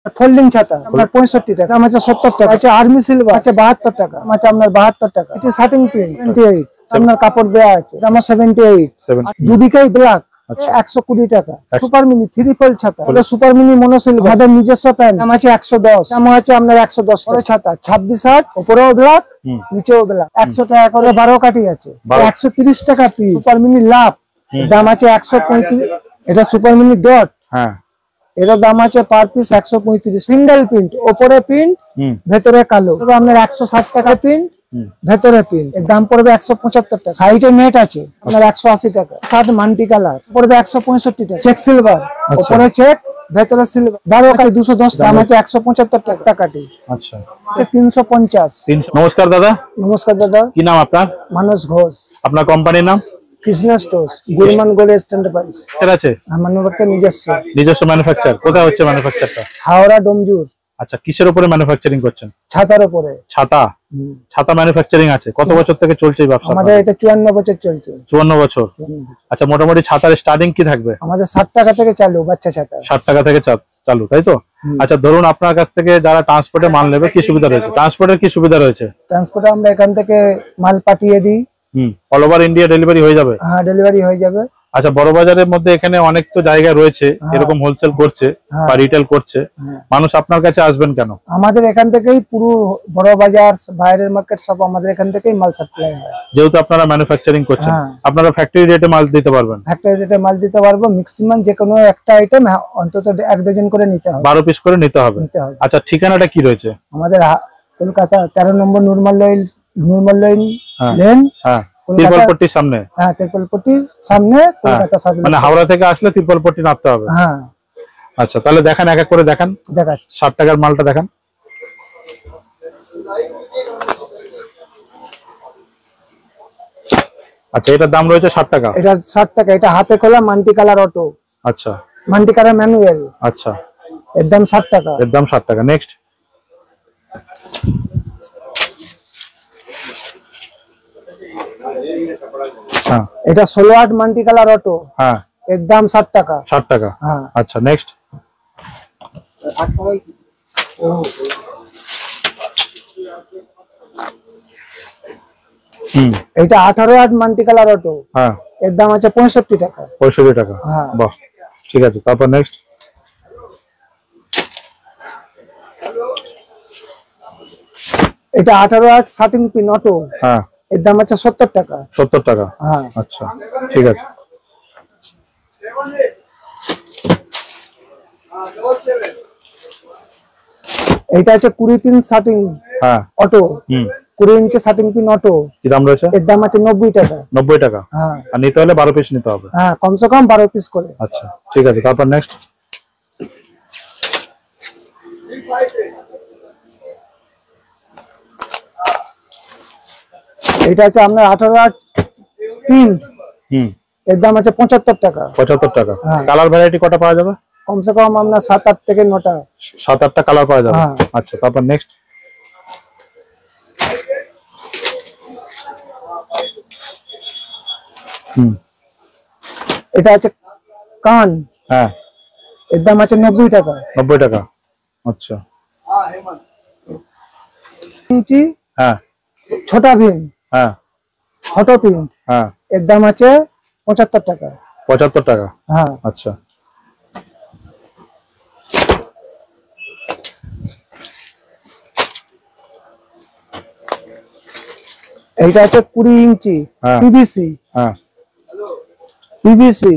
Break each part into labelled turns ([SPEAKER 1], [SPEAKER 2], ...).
[SPEAKER 1] Folding ছাতা আপনার 65 টাকা, দাম আছে 70 টাকা। আছে আর্মি সিলভার আছে 72 টাকা, দাম আছে আপনার 72 টাকা। এটি শার্টিং প্রিন্ট 28, আপনার কাপড় দেওয়া আছে, দাম 78। দুদিকেই ব্ল্যাক 120 টাকা। সুপার মিনি 3 ফোল্ড ছাতা, এটা সুপার মিনি মনো সিলভার, আমাদের নিজস্ব প্যান্ট, দাম আছে 110, দাম আছে আপনার 110 টাকা। ছাতা 26/8, উপরেও ব্ল্যাক নিচেও ব্ল্যাক, 100 টাকা করে 12 কাঠি আছে, 130 টাকা পিস। সুপার মিনি লাভ, দাম আছে 135। এটা সুপার মিনি ডট, এর দাম আছে পার পিস 135। সিঙ্গেল প্রিন্ট, উপরে প্রিন্ট ভেতরে কালো, আপনার 160 টাকা প্রিন্ট, ভেতরে প্রিন্ট, এর দাম পড়বে 175 টাকা। সাইডে নেট আছে আপনার 180 টাকা। শার্ট মাল্টি কালার পড়বে 165 টাকা। চেক সিলভার, উপরে চেক ভেতরে সিলভার, 12 কাঠি 210, দাম আছে 175 টাকাটি। আচ্ছা 350।
[SPEAKER 2] নমস্কার দাদা।
[SPEAKER 1] নমস্কার দাদা,
[SPEAKER 2] কি নাম আপনার?
[SPEAKER 1] মানস ঘোষ।
[SPEAKER 2] আপনার কোম্পানির নাম?
[SPEAKER 1] Krishna stores, Gurman gold enterprise.
[SPEAKER 2] আছে
[SPEAKER 1] আমার নিজস্ব
[SPEAKER 2] ম্যানুফ্যাকচার। কোথায় হচ্ছে ম্যানুফ্যাকচারটা?
[SPEAKER 1] হাওড়া ডোমজুর।
[SPEAKER 2] আচ্ছা, কিসের উপরে ম্যানুফ্যাকচারিং করছেন?
[SPEAKER 1] ছাতার উপরে।
[SPEAKER 2] ছাতা ম্যানুফ্যাকচারিং আছে। কত বছর থেকে চলছে এই ব্যবসা?
[SPEAKER 1] আমাদের এটা 54 বছর চলছে।
[SPEAKER 2] 54 বছর। আচ্ছা, মোটামুটি ছাতার স্টার্টিং কি থাকবে?
[SPEAKER 1] আমাদের 60 টাকা থেকে চালু, বাচ্চা ছাতা
[SPEAKER 2] 60 টাকা থেকে চালু, তাই তো? আচ্ছা, ধরুন আপনার কাছ থেকে যারা ট্রান্সপোর্টে মাল নেবে, কি সুবিধা রয়েছে? ট্রান্সপোর্টের কি সুবিধা রয়েছে?
[SPEAKER 1] ট্রান্সপোর্টে আমরা এখান থেকে মাল পাঠিয়ে দিই।
[SPEAKER 2] অল ওভার ইন্ডিয়া ডেলিভারি হয়ে যাবে?
[SPEAKER 1] হ্যাঁ, ডেলিভারি হয়ে যাবে।
[SPEAKER 2] আচ্ছা, বড় বাজারের মধ্যে এখানে অনেক তো জায়গা রয়েছে এরকম হোলসেল করছে বা রিটেল করছে, মানুষ আপনার কাছে আসবেন কেন?
[SPEAKER 1] আমাদের এখান থেকেই পুরো বড় বাজার, বাইরের মার্কেট সব আমাদের এখান থেকেই মাল সাপ্লাই হয়।
[SPEAKER 2] যেহেতু আপনারা ম্যানুফ্যাকচারিং করছেন, আপনারা ফ্যাক্টরি রেটে মাল দিতে পারবেন?
[SPEAKER 1] ফ্যাক্টরি রেটে মাল দিতে পারবো। ম্যাক্সিমাম যে কোনো একটা আইটেম অন্তত 1 ডজন করে নিতে হবে,
[SPEAKER 2] 12 পিস করে নিতে হবে। আচ্ছা, ঠিকানাটা কি রয়েছে?
[SPEAKER 1] আমাদের কলকাতা 13 নম্বর নুরমাল লাইন লেন,
[SPEAKER 2] তিরপলপট্টির সামনে।
[SPEAKER 1] হ্যাঁ, তিরপলপট্টির সামনে, কলকাতা।
[SPEAKER 2] মানে হাওড়া থেকে আসলে তিরপলপট্টি নামতে হবে।
[SPEAKER 1] হ্যাঁ।
[SPEAKER 2] আচ্ছা, তাহলে দেখান, এক এক করে দেখান।
[SPEAKER 1] দেখাচ্ছি।
[SPEAKER 2] 60 টাকার মালটা দেখান। আচ্ছা, এটার দাম রয়েছে 60 টাকা।
[SPEAKER 1] এটা 60 টাকা। এটা হাতে খোলা মাল্টি কালার অটো।
[SPEAKER 2] আচ্ছা,
[SPEAKER 1] মাল্টি কালার ম্যানুয়াল।
[SPEAKER 2] আচ্ছা,
[SPEAKER 1] এর দাম 60 টাকা।
[SPEAKER 2] এর দাম 60 টাকা। নেক্সট।
[SPEAKER 1] এটা 16/8 মাল্টি কালার অটো।
[SPEAKER 2] হ্যাঁ,
[SPEAKER 1] এর দাম 60 টাকা।
[SPEAKER 2] 60 টাকা।
[SPEAKER 1] হ্যাঁ।
[SPEAKER 2] আচ্ছা, নেক্সট।
[SPEAKER 1] এটা 18/8 মাল্টি কালার অটো।
[SPEAKER 2] হ্যাঁ,
[SPEAKER 1] এর দাম আছে 65 টাকা।
[SPEAKER 2] 65 টাকা।
[SPEAKER 1] হ্যাঁ।
[SPEAKER 2] বাহ, ঠিক আছে। তারপর নেক্সট।
[SPEAKER 1] এটা 18/8 শার্টিং পিন অটো।
[SPEAKER 2] হ্যাঁ,
[SPEAKER 1] এর দাম আছে 70 টাকা।
[SPEAKER 2] 70 টাকা।
[SPEAKER 1] হ্যাঁ।
[SPEAKER 2] আচ্ছা, ঠিক আছে।
[SPEAKER 1] এটা আছে 20 পিন শার্টিং অটো। 20 ইঞ্চি শার্টিং পিন অটো।
[SPEAKER 2] কি দাম রয়েছে?
[SPEAKER 1] এর দাম আছে 90 টাকা।
[SPEAKER 2] 90 টাকা।
[SPEAKER 1] হ্যাঁ।
[SPEAKER 2] আর নিতে হলে 12 পিস নিতে হবে?
[SPEAKER 1] হ্যাঁ, কমসে কম 12 পিস করে।
[SPEAKER 2] আচ্ছা, ঠিক আছে। তারপর নেক্সট।
[SPEAKER 1] এটা আছে আপনার 18/8 প্রিন্ট। এর দাম আছে 75 টাকা।
[SPEAKER 2] 75 টাকা। কালার ভ্যারাইটি কটা পাওয়া যাবে?
[SPEAKER 1] কমসে কম আপনার 7-8 থেকে 9টা।
[SPEAKER 2] 7-8টা কালার পাওয়া যাবে। আচ্ছা, তারপর নেক্সট।
[SPEAKER 1] এটা আছে কান।
[SPEAKER 2] হ্যাঁ,
[SPEAKER 1] এর দাম আছে 90 টাকা।
[SPEAKER 2] 90 টাকা। আচ্ছা,
[SPEAKER 1] ইঞ্চি।
[SPEAKER 2] হ্যাঁ,
[SPEAKER 1] ছোটা ভীম।
[SPEAKER 2] হ্যাঁ,
[SPEAKER 1] ফটো প্রিন্ট।
[SPEAKER 2] হ্যাঁ,
[SPEAKER 1] এর দাম আছে 75 টাকা।
[SPEAKER 2] 75 টাকা।
[SPEAKER 1] হ্যাঁ।
[SPEAKER 2] আচ্ছা,
[SPEAKER 1] এইটা আছে 20 ইঞ্চি পিভিসি।
[SPEAKER 2] হ্যাঁ,
[SPEAKER 1] পিভিসি।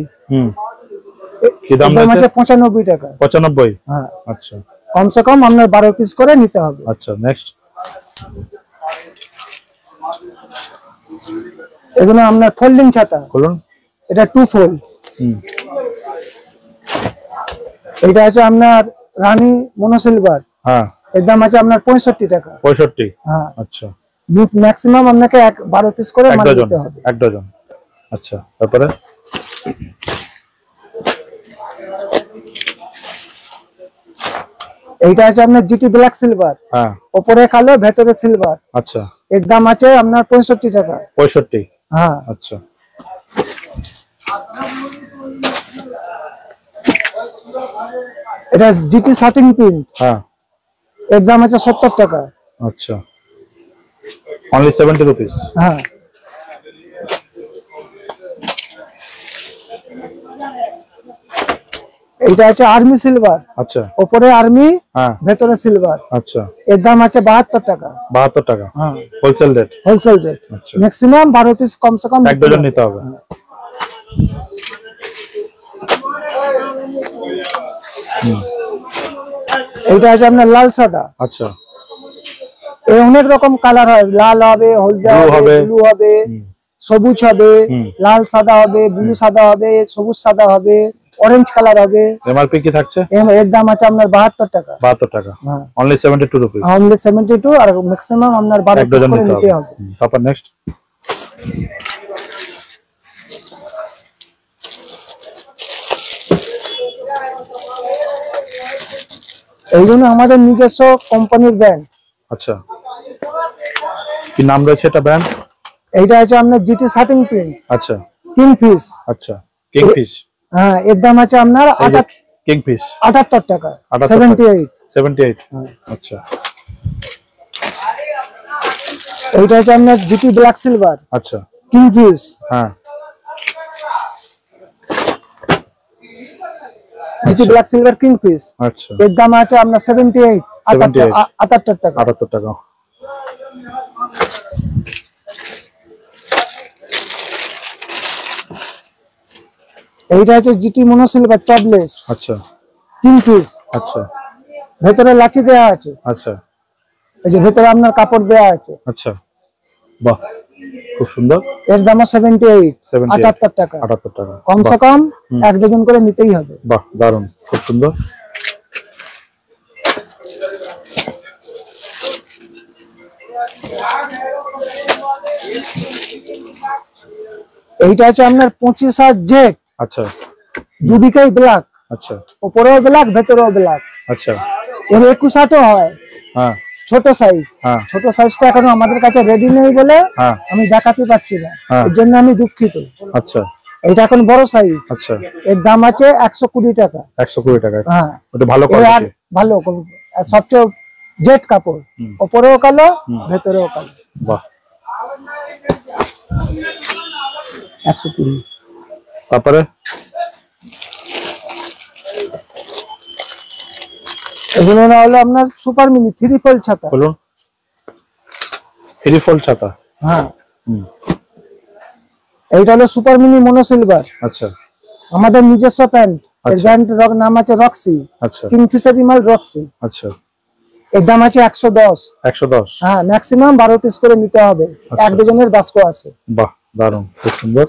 [SPEAKER 2] কি দাম
[SPEAKER 1] আছে 95 টাকা।
[SPEAKER 2] 95।
[SPEAKER 1] হ্যাঁ।
[SPEAKER 2] আচ্ছা,
[SPEAKER 1] কমসে কম আপনার 12 পিস করে নিতে হবে।
[SPEAKER 2] আচ্ছা, নেক্সট।
[SPEAKER 1] এগুলো আপনার ফোল্ডিং ছাতা।
[SPEAKER 2] বলুন।
[SPEAKER 1] এটা 2 ফোল্ড। এটা আছে আপনার রানী মনো সিলভার।
[SPEAKER 2] হ্যাঁ,
[SPEAKER 1] এর দাম আছে আপনার 65 টাকা।
[SPEAKER 2] 65।
[SPEAKER 1] হ্যাঁ।
[SPEAKER 2] আচ্ছা,
[SPEAKER 1] ম্যাক্সিমাম আপনাকে 12 পিস করে মাল দিতে হবে।
[SPEAKER 2] 1 ডজন। আচ্ছা, তারপরে
[SPEAKER 1] এইটা আছে আপনার জিটি ব্ল্যাক সিলভার।
[SPEAKER 2] হ্যাঁ,
[SPEAKER 1] উপরে কালো ভেতরে সিলভার।
[SPEAKER 2] আচ্ছা,
[SPEAKER 1] এর দাম আছে আপনার 65 টাকা।
[SPEAKER 2] 65।
[SPEAKER 1] হ্যাঁ।
[SPEAKER 2] আচ্ছা,
[SPEAKER 1] এটা জিটি শার্টিং প্রিন্ট।
[SPEAKER 2] হ্যাঁ,
[SPEAKER 1] এর দাম আছে 70 টাকা।
[SPEAKER 2] আচ্ছা, অনলি 70 রুপিস।
[SPEAKER 1] হ্যাঁ, এটা আছে আর্মি সিলভার।
[SPEAKER 2] আচ্ছা,
[SPEAKER 1] উপরে আর্মি,
[SPEAKER 2] হ্যাঁ,
[SPEAKER 1] ভেতরে সিলভার।
[SPEAKER 2] আচ্ছা,
[SPEAKER 1] এর দাম আছে 72 টাকা।
[SPEAKER 2] 72 টাকা।
[SPEAKER 1] হ্যাঁ,
[SPEAKER 2] হোলসেল রেট।
[SPEAKER 1] Wholesale rate.
[SPEAKER 2] আচ্ছা,
[SPEAKER 1] ম্যাক্সিমাম 12 পিস কমসে কম
[SPEAKER 2] এক ডজন নিতে হবে।
[SPEAKER 1] এইটা আছে আপনার লাল সাদা।
[SPEAKER 2] আচ্ছা,
[SPEAKER 1] এর অনেক রকম কালার হয়, লাল হবে, হলদে হবে, ব্লু হবে, সবুজ হবে, লাল সাদা হবে, ব্লু সাদা হবে, সবুজ সাদা হবে, অরেঞ্জ কালার হবে।
[SPEAKER 2] এমআরপি কি থাকছে?
[SPEAKER 1] এর দাম আছে আপনার 72 টাকা।
[SPEAKER 2] 72 টাকা।
[SPEAKER 1] হ্যাঁ,
[SPEAKER 2] অনলি 72 রুপিস।
[SPEAKER 1] অনলি 72 আর ম্যাক্সিমাম আপনার 12 পিস করে নিতে হবে।
[SPEAKER 2] তারপর নেক্সট
[SPEAKER 1] এইগুলো আমাদের নিজস্ব কোম্পানির ব্র্যান্ড।
[SPEAKER 2] আচ্ছা, কি নাম রয়েছে এটা ব্র্যান্ড?
[SPEAKER 1] এইটা আছে আপনার জিটি শার্টিং প্রিন্ট।
[SPEAKER 2] আচ্ছা,
[SPEAKER 1] কিংফিশ।
[SPEAKER 2] আচ্ছা, কিংফিশ।
[SPEAKER 1] হ্যাঁ, এর দাম আছে আপনার
[SPEAKER 2] কিংফিশ
[SPEAKER 1] 78 টাকা। 78।
[SPEAKER 2] আচ্ছা,
[SPEAKER 1] এইটা আছে আপনার জিটি ব্ল্যাক সিলভার।
[SPEAKER 2] আচ্ছা,
[SPEAKER 1] কিংফিশ।
[SPEAKER 2] হ্যাঁ,
[SPEAKER 1] জিটি ব্ল্যাক সিলভার কিংফিশ।
[SPEAKER 2] আচ্ছা,
[SPEAKER 1] এর দাম আছে আপনার 78 78 টাকা।
[SPEAKER 2] 78 টাকা।
[SPEAKER 1] এইটা আছে জিটি মনো সিলভার টপলেস।
[SPEAKER 2] আচ্ছা,
[SPEAKER 1] কিংফিশ।
[SPEAKER 2] আচ্ছা,
[SPEAKER 1] ভেতরে লাচি দেওয়া আছে।
[SPEAKER 2] আচ্ছা,
[SPEAKER 1] এই যে ভেতরে আপনার কাপড় দেওয়া আছে।
[SPEAKER 2] আচ্ছা, বাহ, খুব সুন্দর।
[SPEAKER 1] এর দাম 78 78 টাকা।
[SPEAKER 2] 78 টাকা।
[SPEAKER 1] কমসে কম এক ডজন করে নিতেই হবে।
[SPEAKER 2] বাহ, দারুন, খুব সুন্দর।
[SPEAKER 1] এইটা আছে আপনার 25 জেড।
[SPEAKER 2] আচ্ছা,
[SPEAKER 1] দুদিকেই ব্ল্যাক।
[SPEAKER 2] আচ্ছা,
[SPEAKER 1] উপরেও ব্ল্যাক, ভেতরেও ব্ল্যাক।
[SPEAKER 2] আচ্ছা,
[SPEAKER 1] এর 21 হয়।
[SPEAKER 2] হ্যাঁ,
[SPEAKER 1] ছোট সাইজ।
[SPEAKER 2] হ্যাঁ,
[SPEAKER 1] ছোট সাইজটা এখনো আমাদের কাছে রেডি নেই বলে
[SPEAKER 2] হ্যাঁ,
[SPEAKER 1] আমি দেখাতে পারছি না,
[SPEAKER 2] হ্যাঁ,
[SPEAKER 1] এর জন্য আমি দুঃখিত।
[SPEAKER 2] আচ্ছা,
[SPEAKER 1] এটা এখন বড় সাইজ।
[SPEAKER 2] আচ্ছা,
[SPEAKER 1] এর দাম আছে 120 টাকা।
[SPEAKER 2] 120 টাকা।
[SPEAKER 1] হ্যাঁ,
[SPEAKER 2] ওটা ভালো
[SPEAKER 1] আর
[SPEAKER 2] কোয়ালিটি।
[SPEAKER 1] ভালো আর সবচেয়ে জেড কাপড়, উপরেও কালো, ভেতরেও কালো।
[SPEAKER 2] বাহ,
[SPEAKER 1] 120।
[SPEAKER 2] তারপরে
[SPEAKER 1] এগুলো হলো আপনার সুপার মিনি 3 ফোল্ড ছাতা।
[SPEAKER 2] বলুন, 3 ফোল্ড ছাতা।
[SPEAKER 1] হ্যাঁ, এইটা হলো সুপার মিনি মনো সিলভার।
[SPEAKER 2] আচ্ছা,
[SPEAKER 1] আমাদের নিজস্ব প্যান্ট। এর ব্র্যান্ড নাম আছে রক্সি।
[SPEAKER 2] আচ্ছা,
[SPEAKER 1] কিংফিশারি মাল রক্সি।
[SPEAKER 2] আচ্ছা,
[SPEAKER 1] এর দাম আছে 110।
[SPEAKER 2] 110।
[SPEAKER 1] হ্যাঁ, ম্যাক্সিমাম 12 পিস করে নিতে হবে। এক ডজনের বাস্কো আছে।
[SPEAKER 2] বাহ, দারুন, খুব সুন্দর।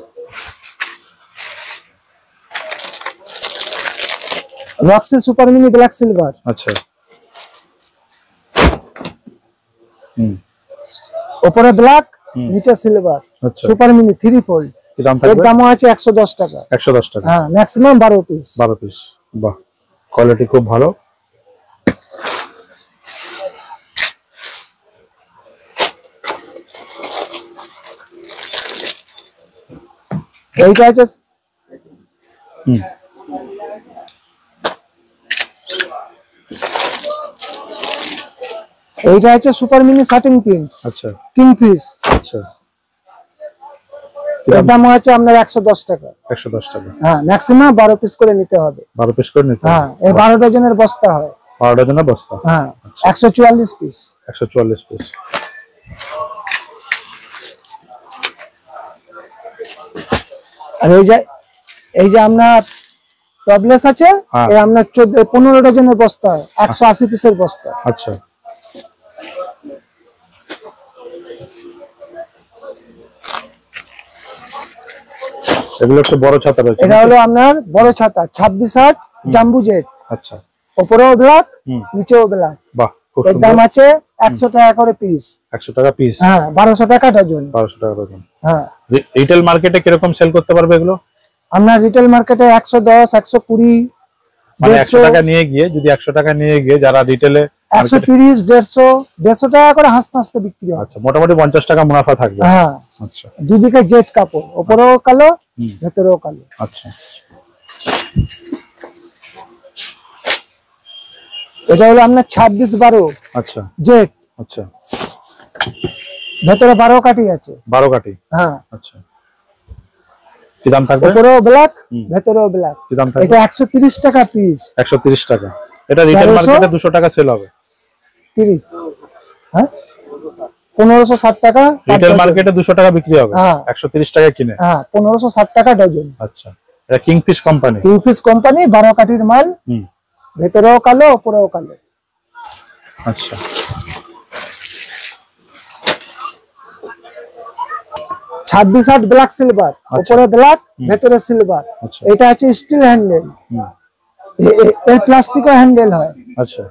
[SPEAKER 1] Roxie super mini black silver.
[SPEAKER 2] আচ্ছা,
[SPEAKER 1] উপরে ব্ল্যাক, নিচে সিলভার।
[SPEAKER 2] আচ্ছা,
[SPEAKER 1] সুপার মিনি 3 ফোল্ড।
[SPEAKER 2] কি দাম
[SPEAKER 1] এর
[SPEAKER 2] থাকবে?
[SPEAKER 1] দাম আছে 110 টাকা।
[SPEAKER 2] 110 টাকা।
[SPEAKER 1] হ্যাঁ, ম্যাক্সিমাম 12 পিস।
[SPEAKER 2] 12 পিস। বাহ, কোয়ালিটি খুব ভালো।
[SPEAKER 1] এইটা আছে এইটা আছে সুপার মিনি শার্টিং প্রিন্ট।
[SPEAKER 2] আচ্ছা,
[SPEAKER 1] কিংফিশ।
[SPEAKER 2] আচ্ছা,
[SPEAKER 1] এর দাম আছে আপনার 110 টাকা।
[SPEAKER 2] 110 টাকা।
[SPEAKER 1] হ্যাঁ, ম্যাক্সিমাম 12 পিস করে নিতে হবে।
[SPEAKER 2] 12 পিস করে নিতে হবে।
[SPEAKER 1] হ্যাঁ, এই 12 ডজনের বস্তা হয়।
[SPEAKER 2] 12 ডজনের বস্তা।
[SPEAKER 1] হ্যাঁ, 144 পিস।
[SPEAKER 2] 144 পিস।
[SPEAKER 1] আর এই যে আপনার টপলেস আছে, এই আপনার 15 ডজনের বস্তা হয়, 180 পিসের বস্তা।
[SPEAKER 2] আচ্ছা, এগুলো একটু বড় ছাতা রয়েছে।
[SPEAKER 1] এটা হলো আপনার বড় ছাতা 26 জাম্বু জেট।
[SPEAKER 2] আচ্ছা,
[SPEAKER 1] উপরেও ব্ল্যাক, নিচেও ব্ল্যাক।
[SPEAKER 2] বাহ, খুব
[SPEAKER 1] এর
[SPEAKER 2] সুন্দর।
[SPEAKER 1] দাম আছে 100 টাকা করে পিস।
[SPEAKER 2] 100 টাকা পিস।
[SPEAKER 1] হ্যাঁ, 1200 টাকা ডজন।
[SPEAKER 2] 1200 টাকা ডজন।
[SPEAKER 1] হ্যাঁ,
[SPEAKER 2] রিটেল মার্কেটে কিরকম সেল করতে পারবে এগুলো?
[SPEAKER 1] আপনার রিটেল মার্কেটে 110 120
[SPEAKER 2] মানে 100 টাকা নিয়ে গিয়ে, যদি 100 টাকা নিয়ে গিয়ে যারা রিটেলে
[SPEAKER 1] 130 150 টাকা করে হাসতে হাসতে বিক্রি হয়।
[SPEAKER 2] আচ্ছা, মোটামুটি 50 টাকা মুনাফা থাকবে।
[SPEAKER 1] হ্যাঁ,
[SPEAKER 2] আচ্ছা,
[SPEAKER 1] দুদিকে জেট কাপড়, উপরেও কালো, ভেতরেও কালো।
[SPEAKER 2] আচ্ছা,
[SPEAKER 1] এটা হলো আপনার 26-12
[SPEAKER 2] আচ্ছা
[SPEAKER 1] জেট।
[SPEAKER 2] আচ্ছা,
[SPEAKER 1] ভেতরে 12 কাঠি আছে।
[SPEAKER 2] 12 কাঠি।
[SPEAKER 1] হ্যাঁ
[SPEAKER 2] আচ্ছা, কি দাম থাকবে?
[SPEAKER 1] উপরেও ব্ল্যাক, ভেতরেও ব্ল্যাক।
[SPEAKER 2] কি দাম থাকবে?
[SPEAKER 1] এটা 130 টাকা পিস।
[SPEAKER 2] 130 টাকা। এটা রিটেল মার্কেটে 200 টাকা সেল হবে।
[SPEAKER 1] 30, হ্যাঁ 1560 টাকা
[SPEAKER 2] রিটেল মার্কেটে 200 টাকা বিক্রি হবে, 130 টাকা কিনে।
[SPEAKER 1] হ্যাঁ 1560 টাকা ডজন।
[SPEAKER 2] আচ্ছা, এটা কিংফিশ কোম্পানি।
[SPEAKER 1] কিংফিশ কোম্পানি 12 কাঠির মাল। ভেতরেও কালো, উপরেও কালো।
[SPEAKER 2] আচ্ছা,
[SPEAKER 1] 26-8 ব্ল্যাক সিলভার, উপরে ব্ল্যাক, ভেতরে সিলভার। এটা আছে স্টিল হ্যান্ডেল, এর প্লাস্টিকও হ্যান্ডেল হয়।
[SPEAKER 2] আচ্ছা,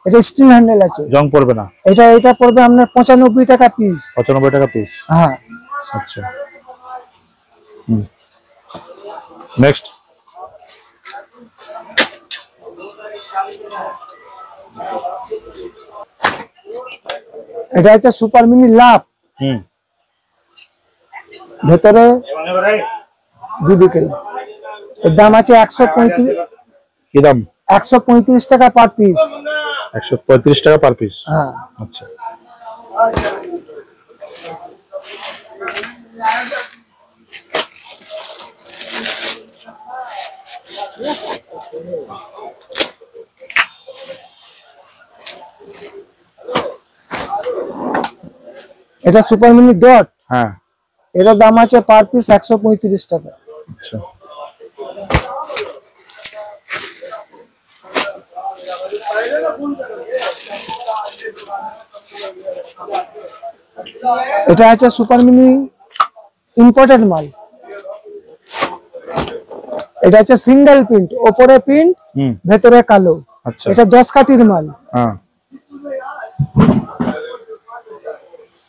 [SPEAKER 1] এটা স্টিল হ্যান্ডেল আছে, জং পড়বে না। এটা পড়বে আপনার 95 টাকা পিস।
[SPEAKER 2] 95 টাকা পিস।
[SPEAKER 1] হ্যাঁ
[SPEAKER 2] আচ্ছা, নেক্সট।
[SPEAKER 1] এটা হচ্ছে সুপার মিনি লাভ। ভেতরে দুদিকে। এর দাম আছে 135।
[SPEAKER 2] কি দাম?
[SPEAKER 1] 135 টাকা পার পিস।
[SPEAKER 2] 135 টাকা পার পিস।
[SPEAKER 1] হ্যাঁ
[SPEAKER 2] আচ্ছা,
[SPEAKER 1] এটা সুপার মিনি ডট।
[SPEAKER 2] হ্যাঁ,
[SPEAKER 1] এর দাম আছে পার পিস 135 টাকা।
[SPEAKER 2] আচ্ছা,
[SPEAKER 1] এটা আছে সুপার মিনি ইম্পোর্টেড মাল। এটা আছে সিঙ্গেল প্রিন্ট, উপরে প্রিন্ট, ভেতরে কালো।
[SPEAKER 2] আচ্ছা,
[SPEAKER 1] এটা 10 কাঠির মাল।
[SPEAKER 2] হ্যাঁ,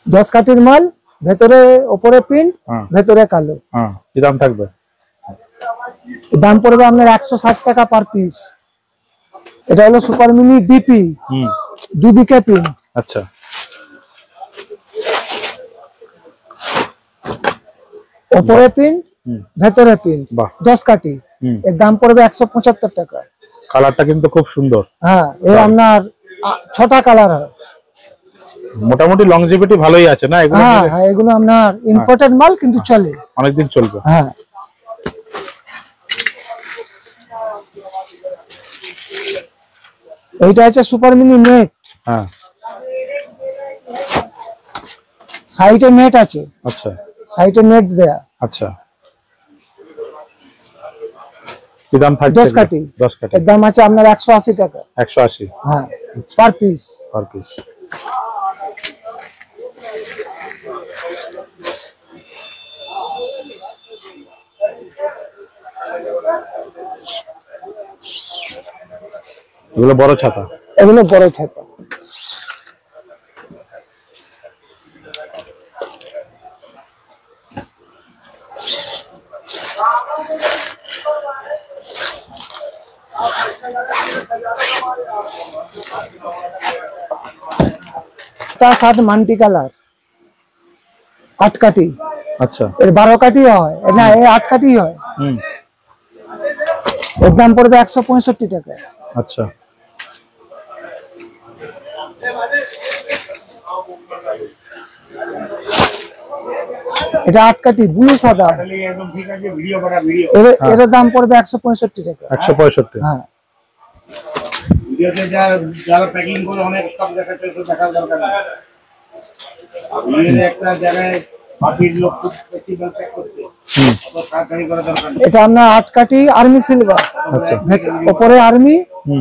[SPEAKER 1] 10 কাঠির মাল, ভেতরে উপরে প্রিন্ট, ভেতরে কালো।
[SPEAKER 2] হ্যাঁ, কি দাম থাকবে?
[SPEAKER 1] দাম পড়বে আপনার 160 টাকা পার পিস। এটা হলো সুপার মিনি ডিপি, দুদিকে প্রিন্ট।
[SPEAKER 2] আচ্ছা,
[SPEAKER 1] উপরে প্রিন্ট, ভেতরে প্রিন্ট, 10 কাঠি। এর দাম পড়বে 175 টাকা।
[SPEAKER 2] কালারটা কিন্তু খুব সুন্দর।
[SPEAKER 1] হ্যাঁ, এর আপনার 6টা কালার হয়।
[SPEAKER 2] মোটামুটি লংজিভিটি ভালোই আছে না এগুলো?
[SPEAKER 1] হ্যাঁ, এগুলো আপনার ইম্পোর্টেড মাল, কিন্তু চলে,
[SPEAKER 2] অনেকদিন চলবে।
[SPEAKER 1] হ্যাঁ। এইটা আছে সুপার মিনি নেট।
[SPEAKER 2] হ্যাঁ,
[SPEAKER 1] সাইডে নেট আছে।
[SPEAKER 2] আচ্ছা,
[SPEAKER 1] সাইডে নেট দেয়া।
[SPEAKER 2] আচ্ছা, কি দাম থাকবে?
[SPEAKER 1] 10 কাঠি।
[SPEAKER 2] 10 কাঠি।
[SPEAKER 1] এর দাম আছে আপনার 180 টাকা।
[SPEAKER 2] 180।
[SPEAKER 1] হ্যাঁ, পার পিস।
[SPEAKER 2] Per piece. এগুলো বড় ছাতা।
[SPEAKER 1] এগুলো বড় ছাতা। এটা 7 মাল্টি কালার, 8 কাঠি।
[SPEAKER 2] আচ্ছা,
[SPEAKER 1] এর 12 কাঠি হয় না, এর 8 কাঠি হয়। এর দাম পড়বে 165 টাকা।
[SPEAKER 2] আচ্ছা,
[SPEAKER 1] এটা 8 কাঠি, ব্লু সাদা। এর দাম পড়বে 165 টাকা।
[SPEAKER 2] 165।
[SPEAKER 1] হ্যাঁ,
[SPEAKER 3] ভিডিওতে যারা প্যাকিং করে অনেক স্টক দেখাচ্ছে, তো দেখার দরকার নেই। একটা জায়গায় বাকির লোক ফেস্টিভ্যাল প্যাক করতে, অত তাড়াতাড়ি করা দরকার নেই।
[SPEAKER 1] এটা আপনার 8 কাঠি আর্মি সিলভার।
[SPEAKER 2] আচ্ছা,
[SPEAKER 1] উপরে আর্মি,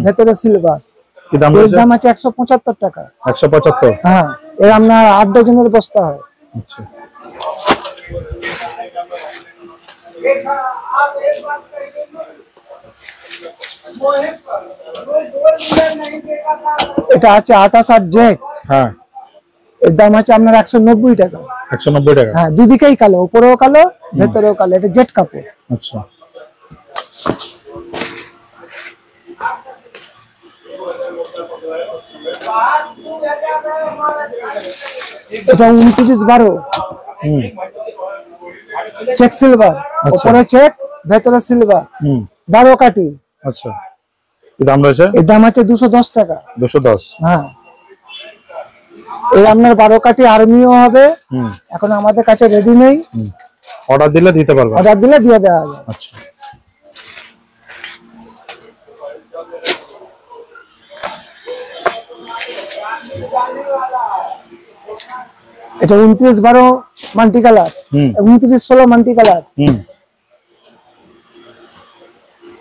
[SPEAKER 1] ভেতরে সিলভার।
[SPEAKER 2] কি দাম?
[SPEAKER 1] এর দাম আছে 175 টাকা।
[SPEAKER 2] 175।
[SPEAKER 1] হ্যাঁ, এর আপনার 8 ডজনের বস্তা হয়।
[SPEAKER 2] আচ্ছা,
[SPEAKER 1] এটা আছে 28 জেট।
[SPEAKER 2] হ্যাঁ,
[SPEAKER 1] এর দাম আছে আপনার 190 টাকা।
[SPEAKER 2] 190 টাকা।
[SPEAKER 1] হ্যাঁ, দুদিকেই কালো, উপরেও কালো, ভেতরেও কালো। এটা জেট কাপড়।
[SPEAKER 2] আচ্ছা,
[SPEAKER 1] এটা 29-12 চেক সিলভার, উপরে চেক, ভেতরে সিলভার, 12 কাঠি।
[SPEAKER 2] আচ্ছা, কি দাম রয়েছে?
[SPEAKER 1] এর দাম আছে 210 টাকা।
[SPEAKER 2] 210।
[SPEAKER 1] হ্যাঁ, এর আপনার 12 কাঠি আর্মিও হবে। এখন আমাদের কাছে রেডি নেই,
[SPEAKER 2] অর্ডার দিলে দিতে পারবেন?
[SPEAKER 1] অর্ডার দিলে দিয়ে দেওয়া যাবে।
[SPEAKER 2] আচ্ছা,
[SPEAKER 1] এটা 29-12 মাল্টি কালার, 29-16 মাল্টি কালার।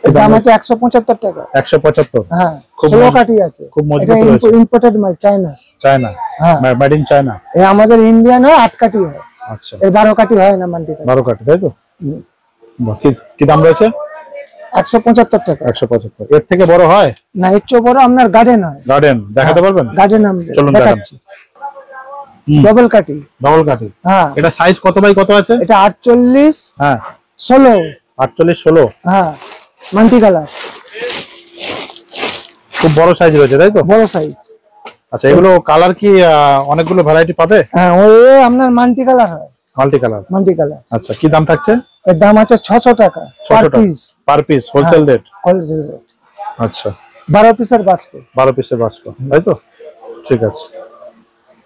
[SPEAKER 1] এর দাম আছে 175 টাকা।
[SPEAKER 2] 175?
[SPEAKER 1] হ্যাঁ, 16 কাঠি আছে।
[SPEAKER 2] খুব মজবুত রয়েছে।
[SPEAKER 1] ইম্পোর্টেড মাল, চায়না।
[SPEAKER 2] চায়না?
[SPEAKER 1] হ্যাঁ,
[SPEAKER 2] মেড ইন চায়না।
[SPEAKER 1] এই আমাদের ইন্ডিয়ান হয়, 8 কাঠি হয়।
[SPEAKER 2] আচ্ছা,
[SPEAKER 1] এই 12 কাঠি হয় না মাল্টি কালার।
[SPEAKER 2] 12 কাঠি, তাই তো? বাহ, কি দাম রয়েছে?
[SPEAKER 1] 175 টাকা।
[SPEAKER 2] 175। এর থেকে বড় হয়
[SPEAKER 1] না, এর চেয়ে বড় আপনার গার্ডেন হয়।
[SPEAKER 2] গার্ডেন দেখাতে পারবেন?
[SPEAKER 1] গার্ডেন আমি
[SPEAKER 2] চলুন
[SPEAKER 1] দেখাচ্ছি। ডবল কাঠি।
[SPEAKER 2] ডবল কাঠি?
[SPEAKER 1] হ্যাঁ।
[SPEAKER 2] এটা সাইজ কত বাই কত আছে?
[SPEAKER 1] এটা 48,
[SPEAKER 2] হ্যাঁ,
[SPEAKER 1] 16।
[SPEAKER 2] 48, 16?
[SPEAKER 1] হ্যাঁ, মাল্টি কালার,
[SPEAKER 2] খুব বড় সাইজ রয়েছে, তাই তো?
[SPEAKER 1] বড় সাইজ।
[SPEAKER 2] আচ্ছা, এগুলো কালার কি অনেকগুলো ভ্যারাইটি পাবে?
[SPEAKER 1] হ্যাঁ, ওই আপনার মাল্টি কালার হয়।
[SPEAKER 2] Multi colour?
[SPEAKER 1] Multi colour.
[SPEAKER 2] আচ্ছা, কি দাম থাকছে?
[SPEAKER 1] এর দাম আছে 600 টাকা
[SPEAKER 2] 600 টাকা
[SPEAKER 1] piece.
[SPEAKER 2] Per piece? Wholesale rate?
[SPEAKER 1] Wholesale rate.
[SPEAKER 2] আচ্ছা,
[SPEAKER 1] 12 পিসের বাস্কো।
[SPEAKER 2] 12 পিসের বাস্কো, তাই তো? ঠিক আছে।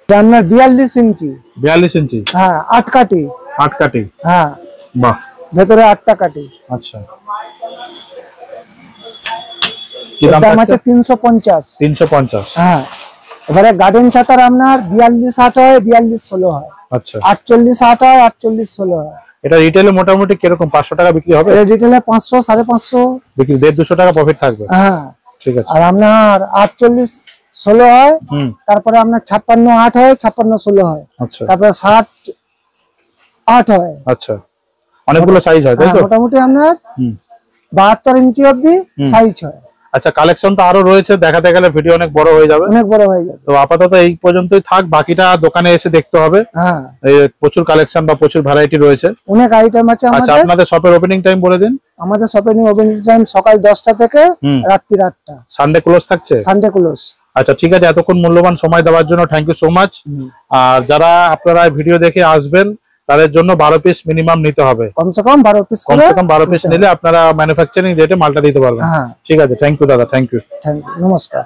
[SPEAKER 1] এটা আপনার 42 ইঞ্চি।
[SPEAKER 2] 42 ইঞ্চি?
[SPEAKER 1] হ্যাঁ, 8 কাঠি।
[SPEAKER 2] 8 কাঠি?
[SPEAKER 1] হ্যাঁ,
[SPEAKER 2] বাহ,
[SPEAKER 1] ভেতরে 8টা কাঠি।
[SPEAKER 2] আচ্ছা, কি
[SPEAKER 1] এর
[SPEAKER 2] দাম
[SPEAKER 1] দাম
[SPEAKER 2] থাকছে?
[SPEAKER 1] আছে 350।
[SPEAKER 2] 350?
[SPEAKER 1] হ্যাঁ, এবারে গার্ডেন ছাতার আপনার 42-8 হয়, 42-16 হয়।
[SPEAKER 2] আচ্ছা,
[SPEAKER 1] 48-8 হয়, 48-16 হয়।
[SPEAKER 2] এটা রিটেলে মোটামুটি কিরকম 500 টাকা বিক্রি হবে?
[SPEAKER 1] এটা রিটেলে 500, 550
[SPEAKER 2] বিক্রি 150-200 টাকা প্রফিট থাকবে?
[SPEAKER 1] হ্যাঁ।
[SPEAKER 2] ঠিক আছে।
[SPEAKER 1] আর আপনার 48-16 হয়, তারপরে আপনার 56-8 হয়, 56-16 হয়,
[SPEAKER 2] আচ্ছা,
[SPEAKER 1] তারপরে 60-8 হয়।
[SPEAKER 2] আচ্ছা, অনেকগুলো সাইজ হয়, তাই তো?
[SPEAKER 1] মোটামুটি আপনার 72 ইঞ্চি অবধি সাইজ হয়।
[SPEAKER 2] আচ্ছা, কালেকশন তো আরো রয়েছে, দেখাতে গেলে ভিডিও অনেক বড় হয়ে যাবে।
[SPEAKER 1] অনেক বড় হয়ে যাবে।
[SPEAKER 2] তো আপাতত এই পর্যন্তই থাক, বাকিটা দোকানে এসে দেখতে হবে।
[SPEAKER 1] হ্যাঁ,
[SPEAKER 2] প্রচুর কালেকশন বা প্রচুর ভ্যারাইটি রয়েছে।
[SPEAKER 1] অনেক আইটেম আছে
[SPEAKER 2] আচ্ছা,
[SPEAKER 1] আমাদের।
[SPEAKER 2] আপনাদের শপের ওপেনিং টাইম বলে দিন।
[SPEAKER 1] আমাদের শপের ওপেনিং টাইম সকাল 10টা থেকে রাত্রি 8টা।
[SPEAKER 2] সানডে ক্লোজ থাকছে?
[SPEAKER 1] Sunday close.
[SPEAKER 2] আচ্ছা, ঠিক আছে, এতক্ষণ মূল্যবান সময় দেওয়ার জন্য থ্যাংক ইউ সো মাচ। আর যারা আপনারা ভিডিও দেখে আসবেন তাদের জন্য 12 পিস মিনিমাম নিতে হবে,
[SPEAKER 1] কমসে কম 12 পিস করে।
[SPEAKER 2] কমসে কম 12 পিস নিলে আপনারা ম্যানুফ্যাকচারিং রেটে মালটা দিতে পারবেন।
[SPEAKER 1] হ্যাঁ,
[SPEAKER 2] ঠিক আছে, থ্যাংক ইউ দাদা, থ্যাংক ইউ।
[SPEAKER 1] নমস্কার।